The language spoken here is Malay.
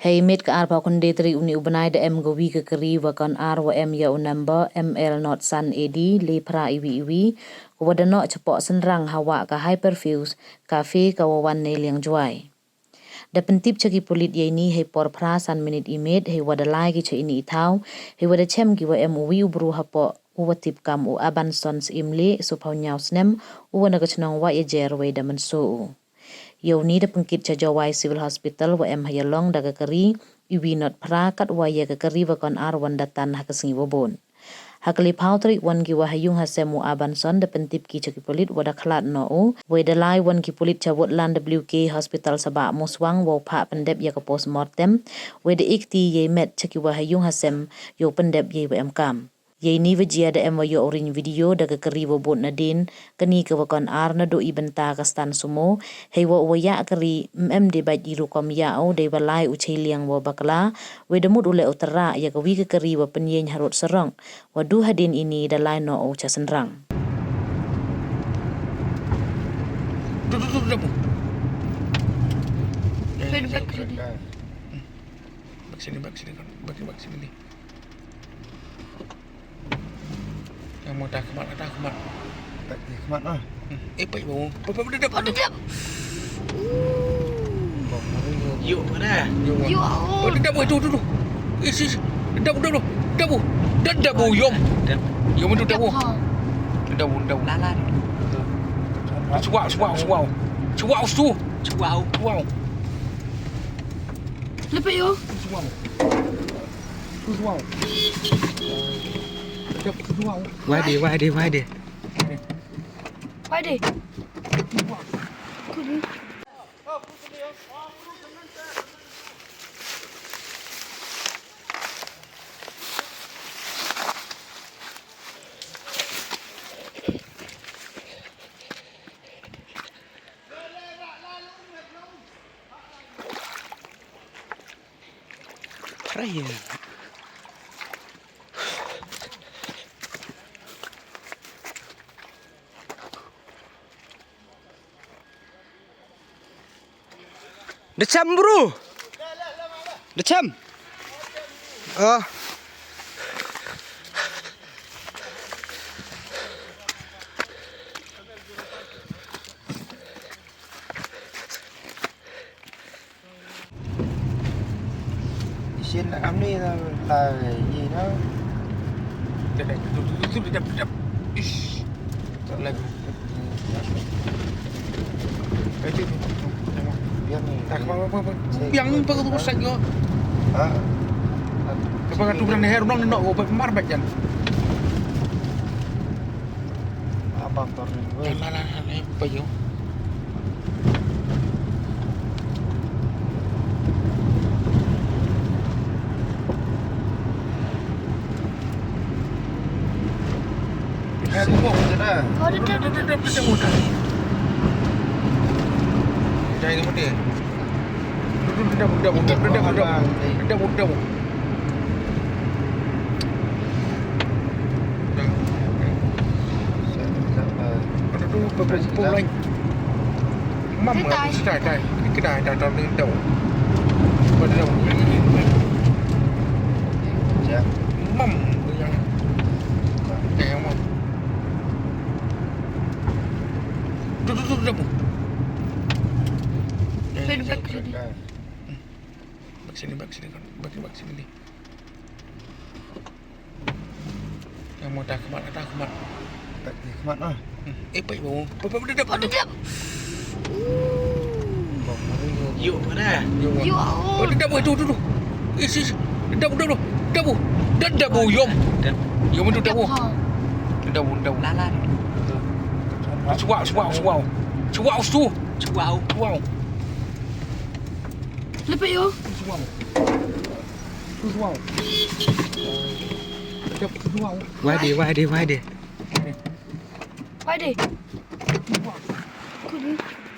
Hei mit ka arpa konde tri uni ubanai da em gowi ke keri wakan ar wa em ya unamba ML not san edi le pra iwi wadano cepok senrang hawa ka hyperfuse kafe ka wawan ne liang juai. Da pentip caki polit ye ni hei por pra san minit imet hei wadalai ki ce ini itau hei wadacem ki wa em uwi ubru hapo uwatip kam u aban sons imli supau nyau snem uwana kacnong wa ye jerwe da mensu. Yau ni da pengkit ca Jawai Civil Hospital wa em hayalong da kekeri iwi not pra kat wa ye kekeri wa kon ar wan datan hakesengi wabon. Hakali pautri wan ki wa hayung hasemu aban son da pentip ki caki polit wada khalat no u wa dalai wan ki polit ca Woodland WK Hospital sabak muswang wa pa pendep ye ke postmortem wa da ikti ye met caki wa hayung hasem yo pendep ye wa em kam. Ye ni vajia da em wa yo orin video da kekeri wa bot na din kani ke wa kon ar na do ibenta kastan sumo hei wa ya keri di baj iru kom ya au de balai u liang wa bakla wa da mud ule utara ya ke wi kekeri wa penyeng harut serong wa du hadin ini da lai no au ca senrang. Bak sini. Yang mau tak kemat. Tak kemat lah. Baik bau. Dedap. Yuk mana? Yuk. Dedap itu. Dedap. Dedap yom. Yom itu dedap. Dedap. Lala. Cuau. Lepas yo. Cuau. Why đi. Why đi? Praia. Decam bro. Decam. Oh. Xin là ấm đi là gì đó. Dedap. Ish. Tak lagi. Itu. Tak apa. Yang pun tu rosak yo. Kepada tu berani her nong nak obat mar bajan. Apa faktor ni? Malah apa yo? Semua je dah. Oh, dedap. Jangan ni mati. Dedap. Aduh, berapa lain. Mam, kedai. Kedai dah ni tahu. Betul. Ya. Mam yang mam. Dedap. Bak sini. Yang mau tak kemat. Tak kemat lah. Baik bau. Dedap. Yuk mana? Yuk. Dedap itu. Dedap. Dedap yom. Yom itu dedap. Dedap. Lala. Cuau. Lepas yo. Cuau. Why đi. Why đi?